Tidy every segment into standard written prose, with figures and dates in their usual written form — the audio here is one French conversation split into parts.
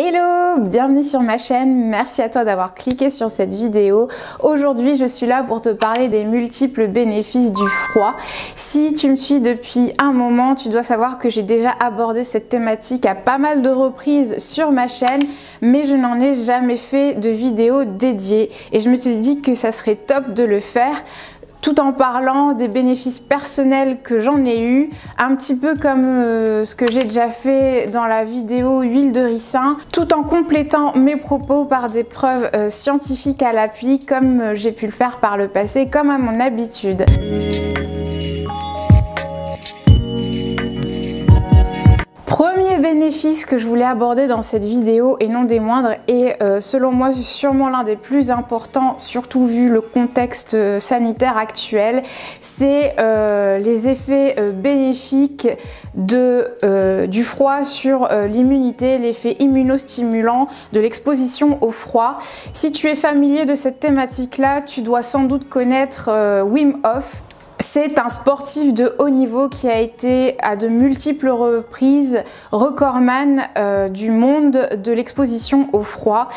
Hello, bienvenue sur ma chaîne, merci à toi d'avoir cliqué sur cette vidéo. Aujourd'hui je suis là pour te parler des multiples bénéfices du froid. Si tu me suis depuis un moment, tu dois savoir que j'ai déjà abordé cette thématique à pas mal de reprises sur ma chaîne, mais je n'en ai jamais fait de vidéo dédiée et je me suis dit que ça serait top de le faire, tout en parlant des bénéfices personnels que j'en ai eu, un petit peu comme ce que j'ai déjà fait dans la vidéo huile de ricin, tout en complétant mes propos par des preuves scientifiques à l'appui, comme j'ai pu le faire par le passé, comme à mon habitude. Premier bénéfice que je voulais aborder dans cette vidéo, et non des moindres, et selon moi sûrement l'un des plus importants, surtout vu le contexte sanitaire actuel, c'est les effets bénéfiques du froid sur l'immunité, l'effet immunostimulant de l'exposition au froid. Si tu es familier de cette thématique-là, tu dois sans doute connaître Wim Hof. C'est un sportif de haut niveau qui a été à de multiples reprises recordman du monde de l'exposition au froid.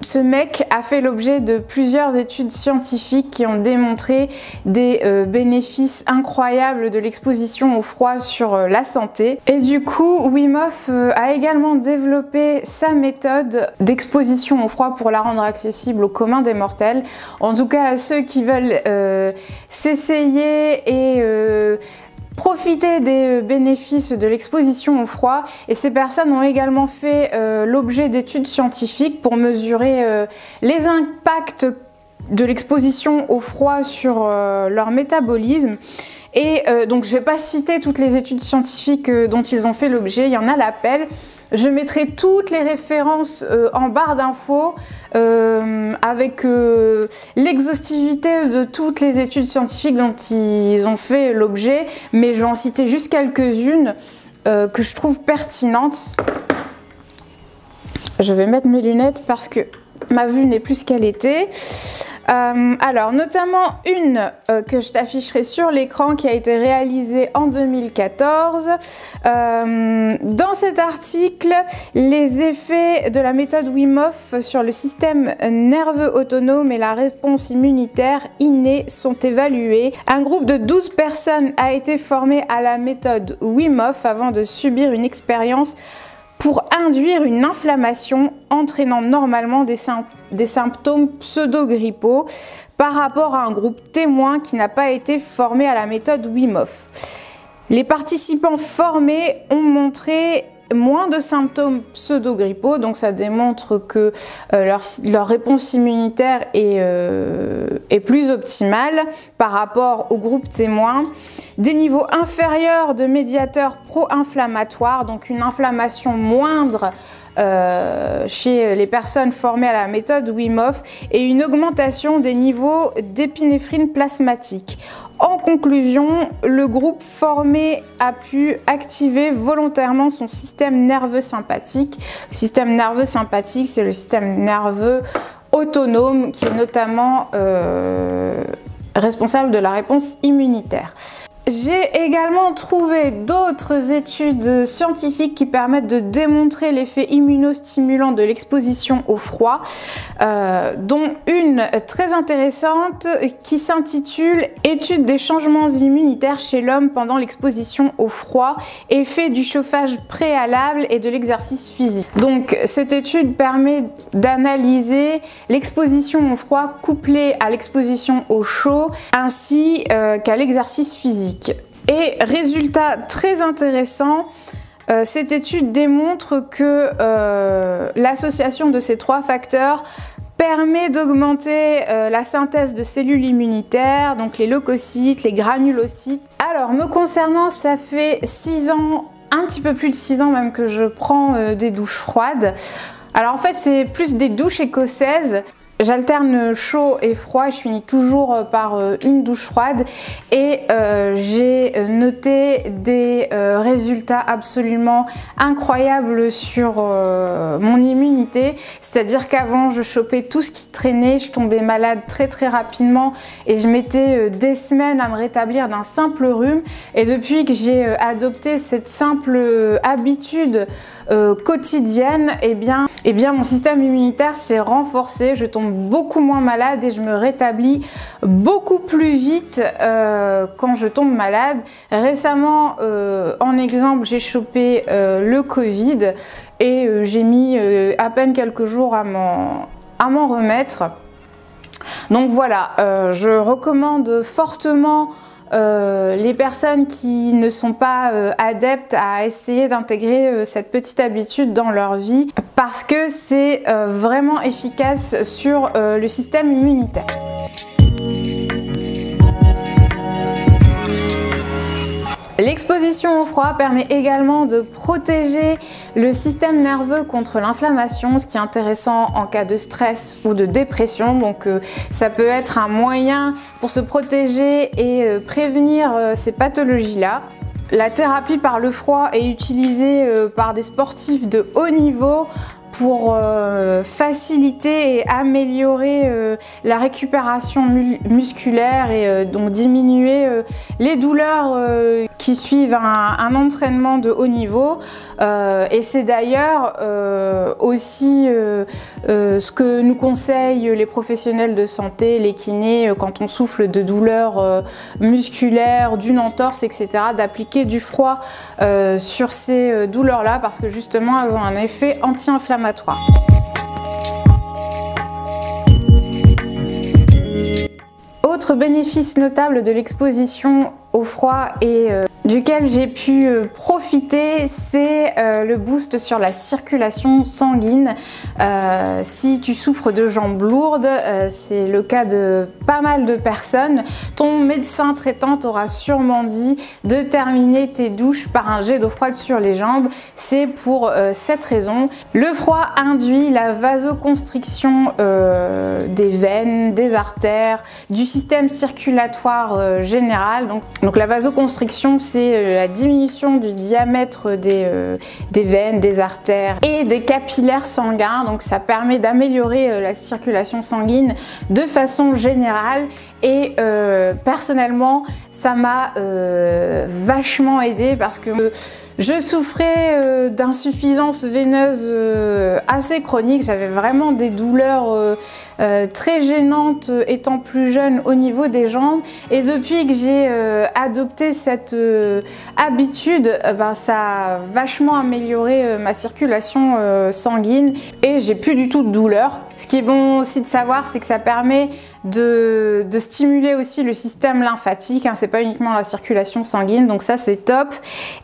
Ce mec a fait l'objet de plusieurs études scientifiques qui ont démontré des bénéfices incroyables de l'exposition au froid sur la santé. Et du coup, Wim Hof a également développé sa méthode d'exposition au froid pour la rendre accessible au commun des mortels. En tout cas, à ceux qui veulent s'essayer et profiter des bénéfices de l'exposition au froid, et ces personnes ont également fait l'objet d'études scientifiques pour mesurer les impacts de l'exposition au froid sur leur métabolisme. Et donc je ne vais pas citer toutes les études scientifiques dont ils ont fait l'objet, il y en a l'appel. Je mettrai toutes les références en barre d'infos avec l'exhaustivité de toutes les études scientifiques dont ils ont fait l'objet, mais je vais en citer juste quelques-unes que je trouve pertinentes. Je vais mettre mes lunettes parce que ma vue n'est plus ce qu'elle était. Alors, notamment une que je t'afficherai sur l'écran qui a été réalisée en 2014. Dans cet article, les effets de la méthode Wim Hof sur le système nerveux autonome et la réponse immunitaire innée sont évalués. Un groupe de 12 personnes a été formé à la méthode Wim Hof avant de subir une expérience pour induire une inflammation entraînant normalement des symptômes pseudo-grippaux par rapport à un groupe témoin qui n'a pas été formé à la méthode Wim Hof. Les participants formés ont montré moins de symptômes pseudo-grippaux, donc ça démontre que leur réponse immunitaire est plus optimale par rapport au groupe témoin. Des niveaux inférieurs de médiateurs pro-inflammatoires, donc une inflammation moindre chez les personnes formées à la méthode Wim Hof, et une augmentation des niveaux d'épinéphrine plasmatique. En conclusion, le groupe formé a pu activer volontairement son système nerveux sympathique. Le système nerveux sympathique, c'est le système nerveux autonome qui est notamment responsable de la réponse immunitaire. J'ai également trouvé d'autres études scientifiques qui permettent de démontrer l'effet immunostimulant de l'exposition au froid, dont une très intéressante qui s'intitule « Étude des changements immunitaires chez l'homme pendant l'exposition au froid, effet du chauffage préalable et de l'exercice physique ». Donc cette étude permet d'analyser l'exposition au froid couplée à l'exposition au chaud ainsi qu'à l'exercice physique. Et résultat très intéressant, cette étude démontre que l'association de ces trois facteurs permet d'augmenter la synthèse de cellules immunitaires, donc les leucocytes, les granulocytes. Alors me concernant, ça fait 6 ans, un petit peu plus de 6 ans même que je prends des douches froides. Alors en fait c'est plus des douches écossaises. J'alterne chaud et froid, je finis toujours par une douche froide et j'ai noté des résultats absolument incroyables sur mon immunité. C'est-à-dire qu'avant je chopais tout ce qui traînait, je tombais malade très rapidement et je mettais des semaines à me rétablir d'un simple rhume. Et depuis que j'ai adopté cette simple habitude quotidienne, eh bien mon système immunitaire s'est renforcé, je tombe beaucoup moins malade et je me rétablis beaucoup plus vite quand je tombe malade. Récemment, en exemple, j'ai chopé le Covid et j'ai mis à peine quelques jours à m'en remettre. Donc voilà, je recommande fortement les personnes qui ne sont pas adeptes à essayer d'intégrer cette petite habitude dans leur vie parce que c'est vraiment efficace sur le système immunitaire. L'exposition au froid permet également de protéger le système nerveux contre l'inflammation, ce qui est intéressant en cas de stress ou de dépression. Donc ça peut être un moyen pour se protéger et prévenir ces pathologies-là. La thérapie par le froid est utilisée par des sportifs de haut niveau pour faciliter et améliorer la récupération musculaire et donc diminuer les douleurs qui suivent un entraînement de haut niveau. Et c'est d'ailleurs aussi ce que nous conseillent les professionnels de santé, les kinés, quand on souffre de douleurs musculaires, d'une entorse, etc., d'appliquer du froid sur ces douleurs-là parce que justement elles ont un effet anti-inflammatoire. Autre bénéfice notable de l'exposition au froid et duquel j'ai pu profiter, c'est le boost sur la circulation sanguine. Si tu souffres de jambes lourdes, c'est le cas de pas mal de personnes, ton médecin traitant t'aura sûrement dit de terminer tes douches par un jet d'eau froide sur les jambes. C'est pour cette raison. Le froid induit la vasoconstriction des veines, des artères, du système circulatoire général. Donc la vasoconstriction, c'est la diminution du diamètre des veines, des artères et des capillaires sanguins. Donc ça permet d'améliorer la circulation sanguine de façon générale et personnellement ça m'a vachement aidé parce que je souffrais d'insuffisance veineuse assez chronique, j'avais vraiment des douleurs très gênantes étant plus jeune au niveau des jambes et depuis que j'ai adopté cette habitude, ça a vachement amélioré ma circulation sanguine et j'ai plus du tout de douleur. Ce qui est bon aussi de savoir, c'est que ça permet de stimuler aussi le système lymphatique, hein, c'est pas uniquement la circulation sanguine, donc ça c'est top.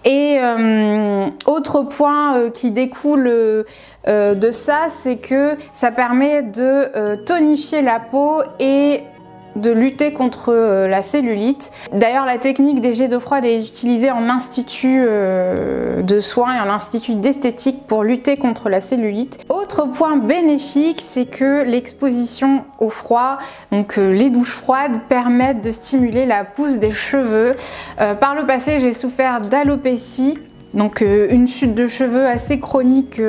Et autre point qui découle de ça, c'est que ça permet de tonifier la peau et de lutter contre la cellulite. D'ailleurs, la technique des jets d'eau froide est utilisée en institut de soins et en institut d'esthétique pour lutter contre la cellulite. Autre point bénéfique, c'est que l'exposition au froid, donc les douches froides, permettent de stimuler la pousse des cheveux. Par le passé, j'ai souffert d'alopécie. Donc une chute de cheveux assez chronique,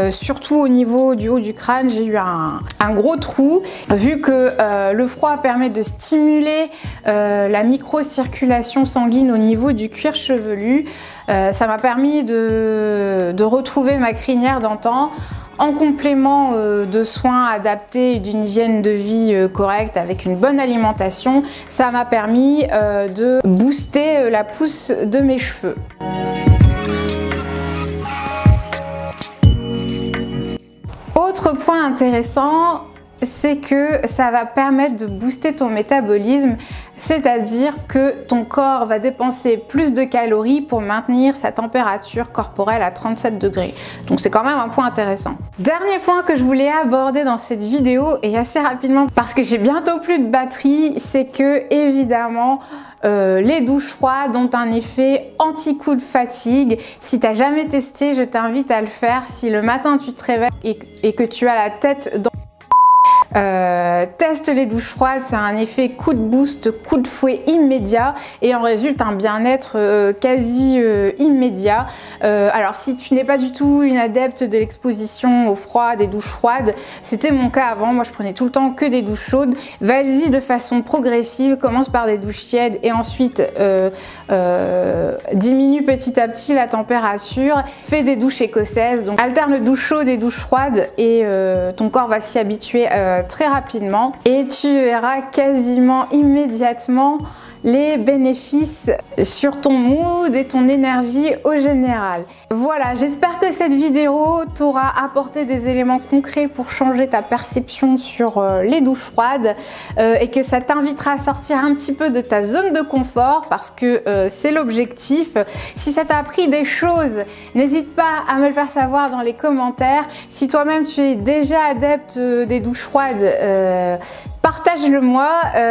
surtout au niveau du haut du crâne. J'ai eu un gros trou. Vu que le froid permet de stimuler la microcirculation sanguine au niveau du cuir chevelu, ça m'a permis de retrouver ma crinière d'antan. En complément de soins adaptés et d'une hygiène de vie correcte avec une bonne alimentation, ça m'a permis de booster la pousse de mes cheveux. Autre point intéressant, c'est que ça va permettre de booster ton métabolisme, c'est-à-dire que ton corps va dépenser plus de calories pour maintenir sa température corporelle à 37 degrés. Donc c'est quand même un point intéressant. Dernier point que je voulais aborder dans cette vidéo et assez rapidement parce que j'ai bientôt plus de batterie, c'est que évidemment les douches froides ont un effet anti-coup de fatigue. Si tu n'as jamais testé, je t'invite à le faire. Si le matin tu te réveilles et que tu as la tête dans Teste les douches froides, c'est un effet coup de boost, coup de fouet immédiat et en résulte un bien-être quasi immédiat. Alors si tu n'es pas du tout une adepte de l'exposition au froid, des douches froides, c'était mon cas avant, moi je prenais tout le temps que des douches chaudes. Vas-y de façon progressive, commence par des douches tièdes et ensuite diminue petit à petit la température. Fais des douches écossaises, donc alterne douche chaude et douche froide et ton corps va s'y habituer très rapidement et tu verras quasiment immédiatement les bénéfices sur ton mood et ton énergie au général. Voilà, j'espère que cette vidéo t'aura apporté des éléments concrets pour changer ta perception sur les douches froides et que ça t'invitera à sortir un petit peu de ta zone de confort parce que c'est l'objectif. Si ça t'a appris des choses, n'hésite pas à me le faire savoir dans les commentaires. Si toi-même tu es déjà adepte des douches froides, partage-le moi,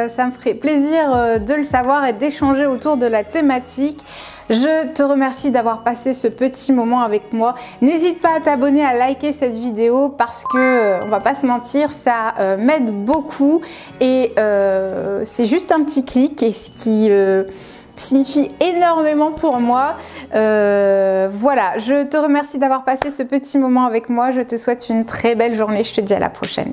ça me ferait plaisir de le savoir et d'échanger autour de la thématique. Je te remercie d'avoir passé ce petit moment avec moi. N'hésite pas à t'abonner, à liker cette vidéo parce que, on va pas se mentir, ça m'aide beaucoup et c'est juste un petit clic et ce qui signifie énormément pour moi. Voilà, je te remercie d'avoir passé ce petit moment avec moi. Je te souhaite une très belle journée. Je te dis à la prochaine.